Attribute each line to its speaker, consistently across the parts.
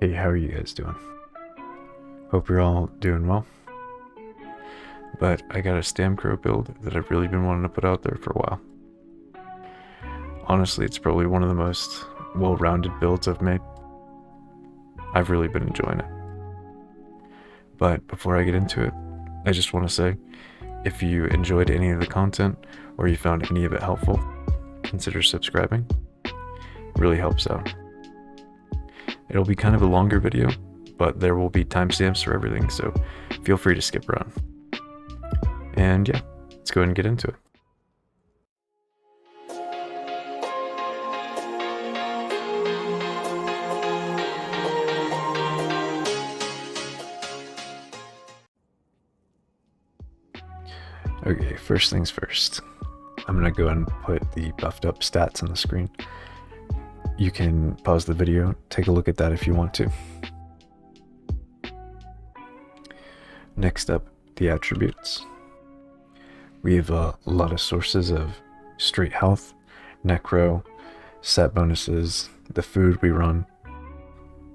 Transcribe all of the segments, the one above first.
Speaker 1: Hey, how are you guys doing? Hope you're all doing well. But I got a Stamcro build that I've really been wanting to put out there for a while. Honestly, it's probably one of the most well-rounded builds I've made. I've really been enjoying it. But before I get into it, I just want to say, if you enjoyed any of the content or you found any of it helpful, consider subscribing. It really helps out. It'll be kind of a longer video, but there will be timestamps for everything, so feel free to skip around. And yeah, let's go ahead and get into it. Okay, first things first. I'm going to go ahead and put the buffed up stats on the screen. You can pause the video, take a look at that if you want to. Next up, the attributes. We have a lot of sources of straight health, Necro, set bonuses, the food we run.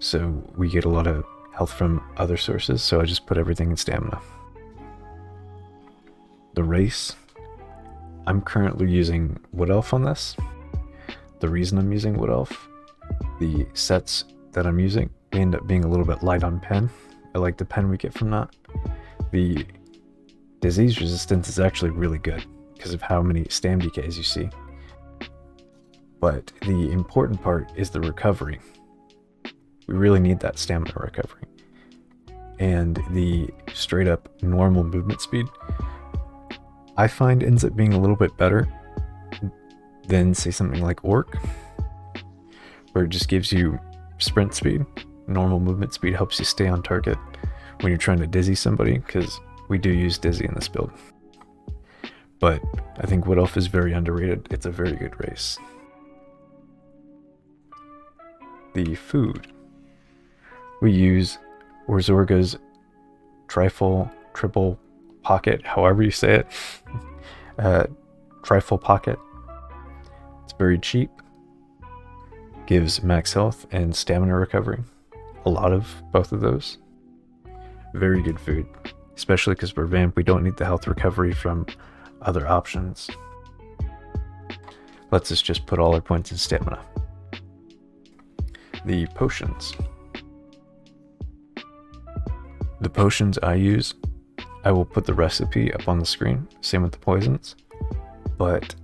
Speaker 1: So we get a lot of health from other sources, so I just put everything in stamina. The race. I'm currently using Wood Elf on this. The reason I'm using Wood Elf, the sets that I'm using, they end up being a little bit light on pen. I like the pen we get from that. The disease resistance is actually really good because of how many stam decays you see. But the important part is the recovery. We really need that stamina recovery. And the straight up normal movement speed, I find ends up being a little bit better than, say, something like Orc, where it just gives you sprint speed. Normal movement speed helps you stay on target when you're trying to dizzy somebody, because we do use dizzy in this build. But I think Wood Elf is very underrated. It's a very good race. The food. We use Orzorga's Trifle, Triple Pocket, however you say it. Trifle Pocket. It's very cheap. Gives max health and stamina recovery. A lot of both of those. Very good food. Especially because we're Vamp, we don't need the health recovery from other options. Lets us just put all our points in stamina. The potions. The potions I use, I will put the recipe up on the screen, same with the poisons, but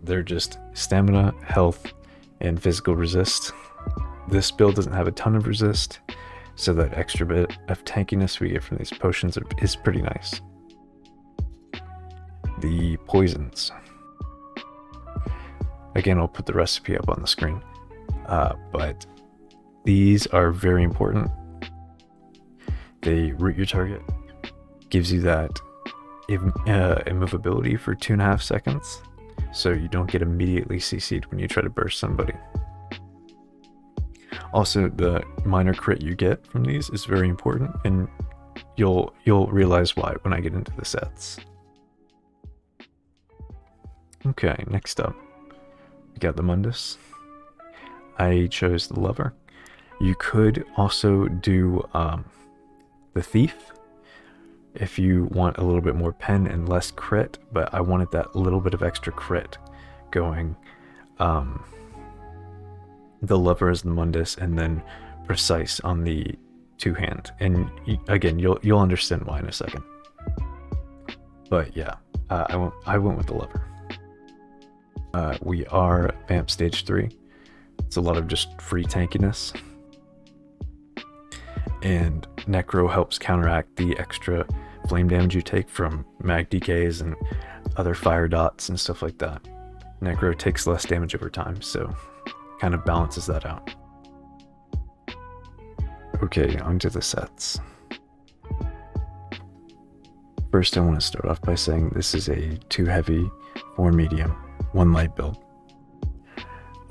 Speaker 1: they're just stamina, health, and physical resist. This build doesn't have a ton of resist, so that extra bit of tankiness we get from these potions is pretty nice. The poisons. Again, I'll put the recipe up on the screen, but these are very important. They root your target, gives you that immovability for 2.5 seconds, so you don't get immediately CC'd when you try to burst somebody. Also, the minor crit you get from these is very important, and you'll realize why when I get into the sets. Okay, next up, we got the Mundus. I chose the Lover. You could also do the Thief if you want a little bit more pen and less crit, but I wanted that little bit of extra crit going. The Lover is the Mundus, and then Precise on the two-hand. And again, you'll understand why in a second. But yeah, I went with the Lover. We are Vamp Stage 3. It's a lot of just free tankiness. And Necro helps counteract the extra flame damage you take from mag decays and other fire dots and stuff like that. Necro takes less damage over time, so kind of balances that out. Okay, onto the sets. First, I want to start off by saying this is a 2 heavy, 4 medium, 1 light build.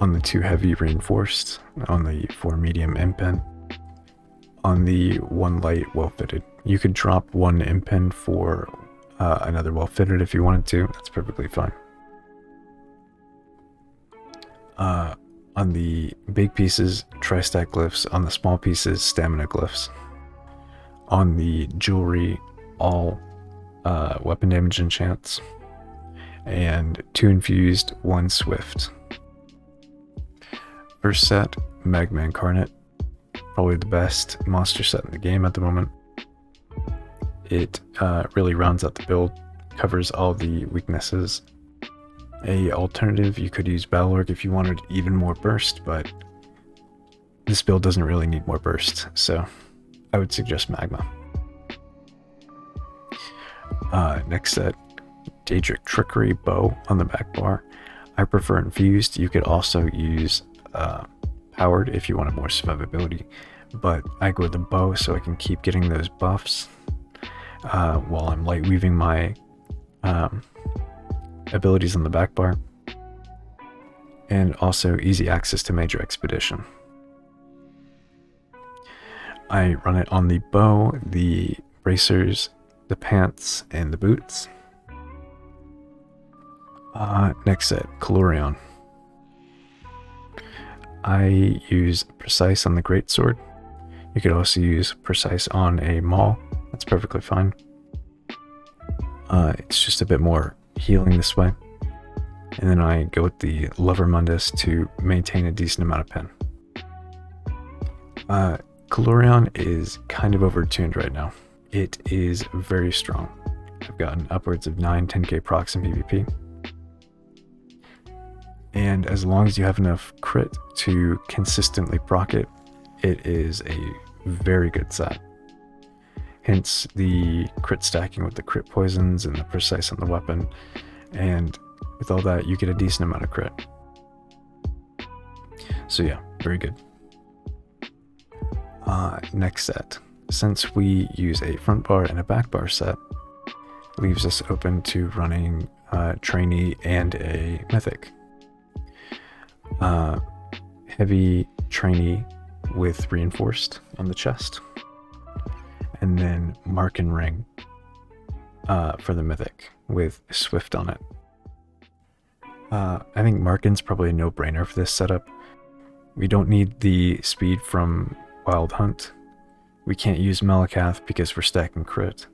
Speaker 1: On the 2 heavy reinforced, on the 4 medium impen, on the 1 light well fitted. You could drop 1 impen for another well fitted if you wanted to. That's perfectly fine. On the big pieces, tri-stack glyphs. On the small pieces, stamina glyphs. On the jewelry, all weapon damage enchants. And 2 infused, 1 swift. First set, Magma Incarnate. Probably the best monster set in the game at the moment. It really rounds out the build, covers all the weaknesses. A alternative, you could use Battleground if you wanted even more burst, but this build doesn't really need more burst, so I would suggest Magma. Next set, Daedric Trickery Bow on the back bar. I prefer infused. You could also use powered if you wanted more survivability, but I go with the bow so I can keep getting those buffs while I'm light weaving my abilities on the back bar, and also easy access to major expedition. I run it on the bow, the bracers, the pants, and the boots. Next set, Calorion. I use Precise on the Greatsword. You could also use Precise on a Maul. That's perfectly fine. It's just a bit more healing this way. And then I go with the Lover Mundus to maintain a decent amount of pen. Calorion is kind of overtuned right now. It is very strong. I've gotten upwards of 9-10k procs in PvP. And as long as you have enough crit to consistently proc it, it is a very good set. Hence the crit stacking with the crit poisons and the precise on the weapon. And with all that, you get a decent amount of crit. So yeah, very good. Next set. Since we use a front bar and a back bar set, leaves us open to running trainee and a mythic. Heavy trainee with reinforced on the chest, and then mark and ring for the mythic with swift on it. I think Markin's probably a no-brainer for this setup. We don't need the speed from Wild Hunt. We can't use Malakath because we're stacking crit.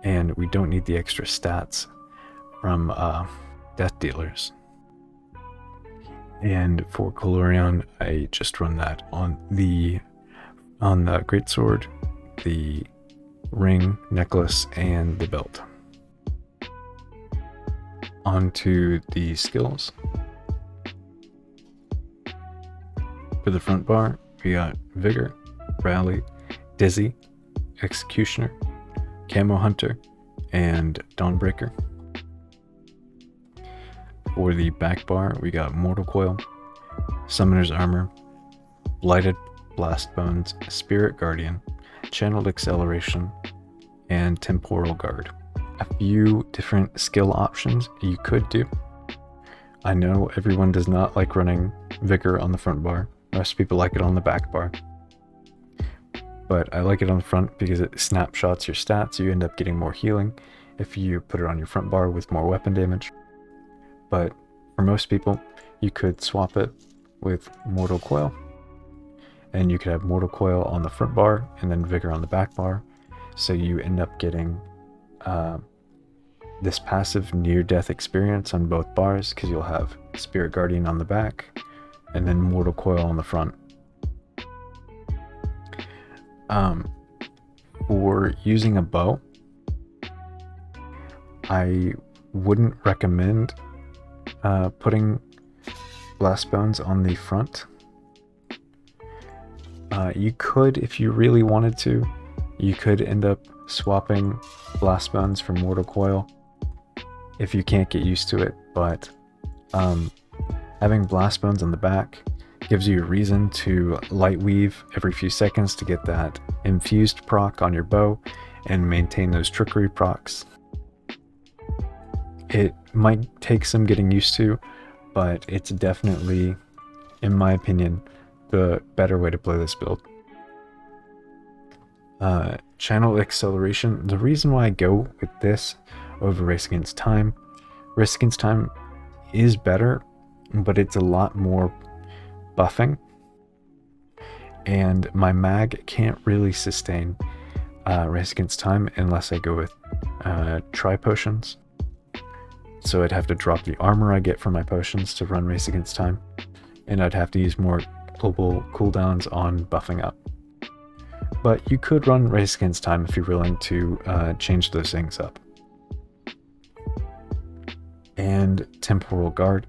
Speaker 1: And we don't need the extra stats from Death Dealers. And for Calorion, I just run that on the Greatsword, the ring, necklace, and the belt. Onto the skills. For the front bar, we got Vigor, Rally, Dizzy, Executioner, Camo Hunter, and Dawnbreaker. For the back bar, we got Mortal Coil, Summoner's Armor, Blighted Blast Bones, Spirit Guardian, Channeled Acceleration, and Temporal Guard. A few different skill options you could do. I know everyone does not like running Vigor on the front bar. Most people like it on the back bar. But I like it on the front because it snapshots your stats. You end up getting more healing if you put it on your front bar with more weapon damage. But for most people, you could swap it with Mortal Coil. And you could have Mortal Coil on the front bar and then Vigor on the back bar. So you end up getting this passive near-death experience on both bars because you'll have Spirit Guardian on the back and then Mortal Coil on the front. For using a bow, I wouldn't recommend putting Blast Bones on the front. You could, if you really wanted to, you could end up swapping Blast Bones for Mortal Coil if you can't get used to it, but having Blast Bones on the back gives you a reason to light weave every few seconds to get that infused proc on your bow and maintain those trickery procs. It might take some getting used to, but it's definitely, in my opinion, the better way to play this build. Channel Acceleration. The reason why I go with this over Race Against Time is better, but it's a lot more buffing, and my mag can't really sustain Race Against Time unless I go with tri-potions. So I'd have to drop the armor I get from my potions to run Race Against Time, and I'd have to use more global cooldowns on buffing up. But you could run Race Against Time if you're willing to change those things up. And Temporal Guard.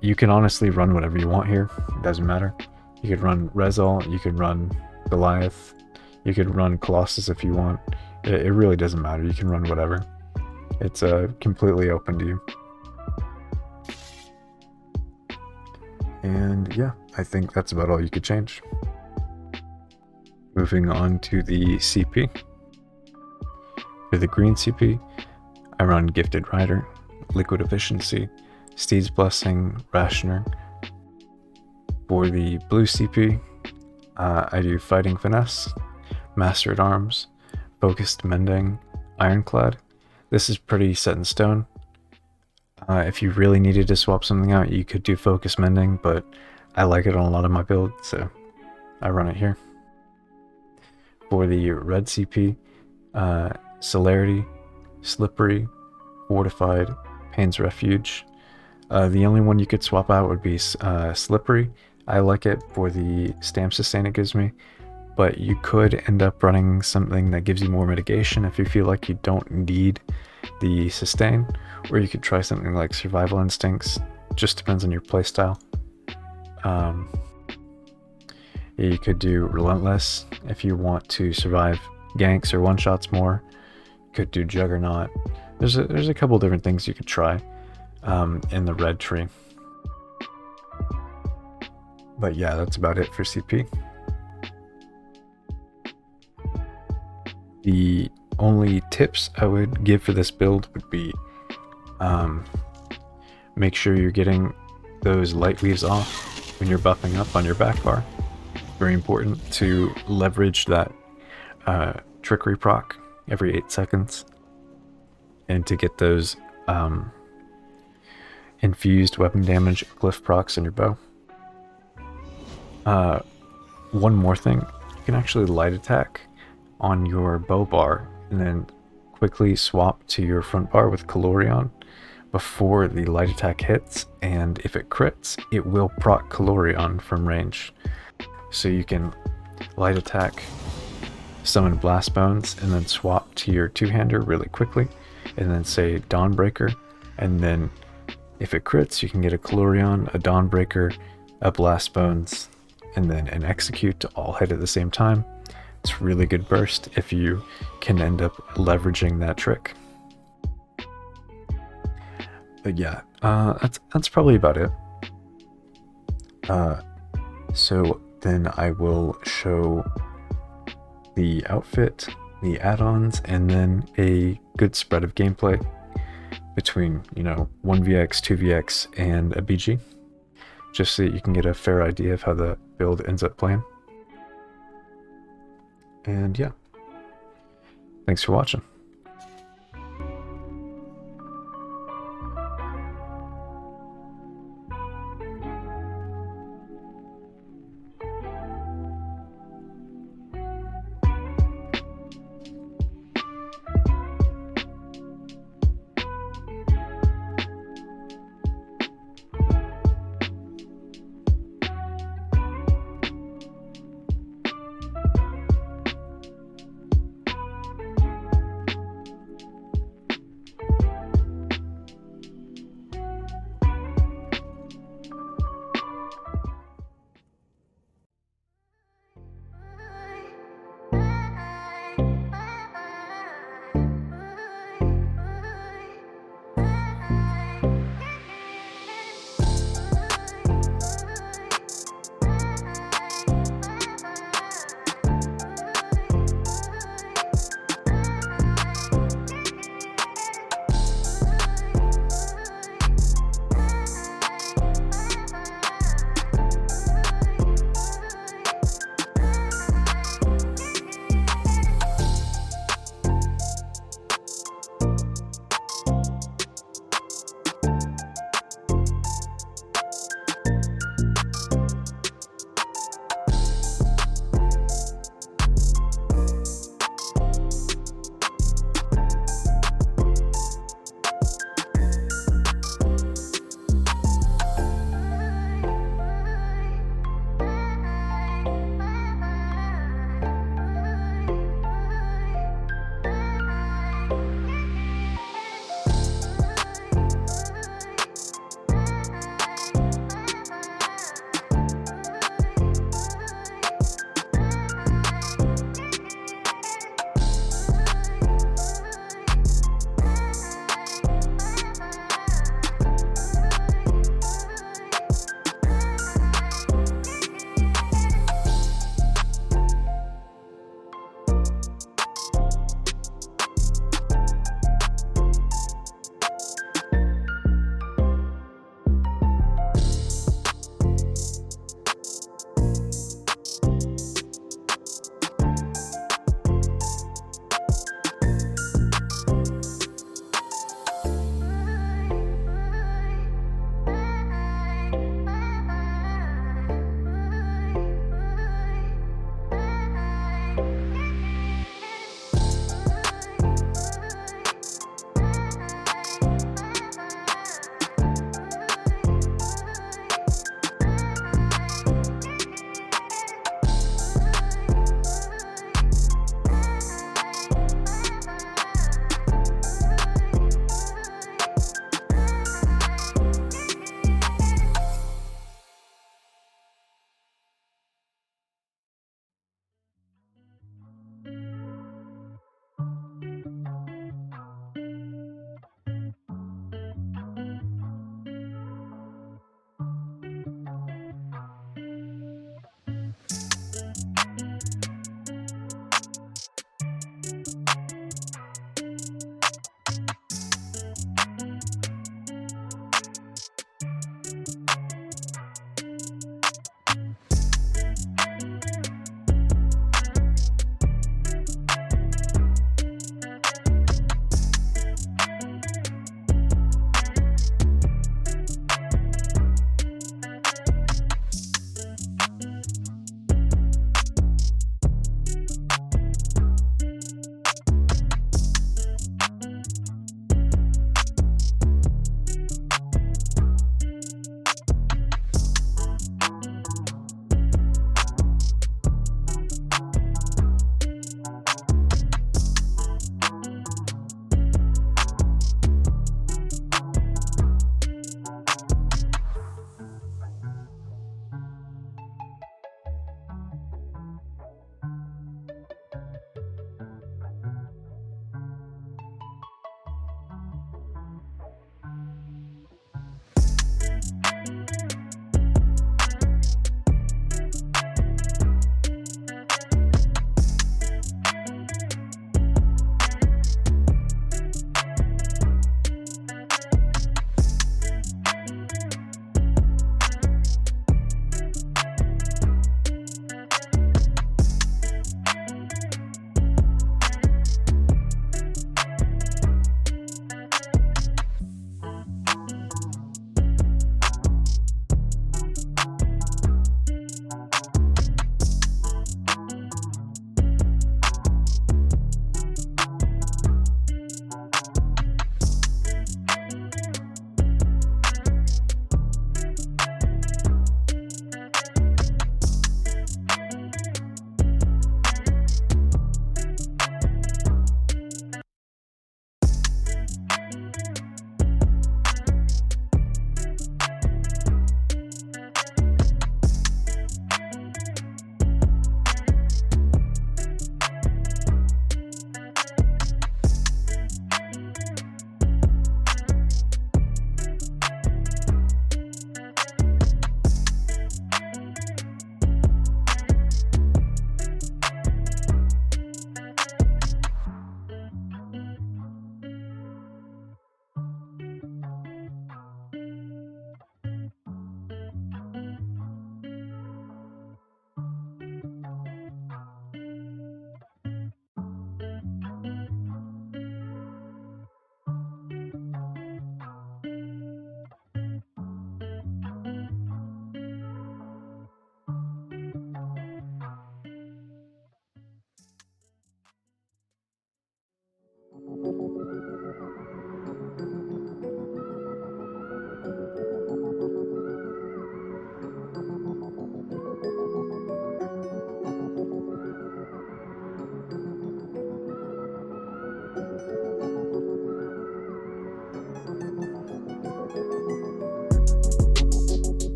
Speaker 1: You can honestly run whatever you want here, it doesn't matter. You could run Rezal, you could run Goliath, you could run Colossus if you want. It really doesn't matter, you can run whatever. It's completely open to you. And yeah, I think that's about all you could change. Moving on to the CP. For the green CP, I run Gifted Rider, Liquid Efficiency, Steed's Blessing, Rationer. For the blue CP, I do Fighting Finesse, Master at Arms, Focused Mending, Ironclad. This is pretty set in stone. If you really needed to swap something out, you could do Focused Mending, but I like it on a lot of my builds, so I run it here. For the red CP, Celerity, Slippery, Fortified, Pain's Refuge. The only one you could swap out would be Slippery. I like it for the stamp sustain it gives me, but you could end up running something that gives you more mitigation if you feel like you don't need the sustain, or you could try something like Survival Instincts. Just depends on your playstyle. You could do Relentless if you want to survive ganks or one-shots more. You could do Juggernaut. There's a couple different things you could try in the red tree. But yeah, that's about it for CP. The only tips I would give for this build would be make sure you're getting those light weaves off when you're buffing up on your back bar. Very important to leverage that trickery proc every 8 seconds, and to get those infused weapon damage glyph procs in your bow. One more thing, you can actually light attack on your bow bar and then quickly swap to your front bar with Calorion before the light attack hits, and if it crits, it will proc Calorion from range. So you can light attack, summon Blast Bones, and then swap to your two-hander really quickly, and then say Dawnbreaker, and then if it crits, you can get a Calorion, a Dawnbreaker, a Blast Bones, and then an Execute to all hit at the same time. It's really good burst if you can end up leveraging that trick. But yeah, that's probably about it. So then I will show the outfit, the add-ons, and then a good spread of gameplay between, 1vx, 2vx, and a BG, just so that you can get a fair idea of how the build ends up playing. And yeah, thanks for watching.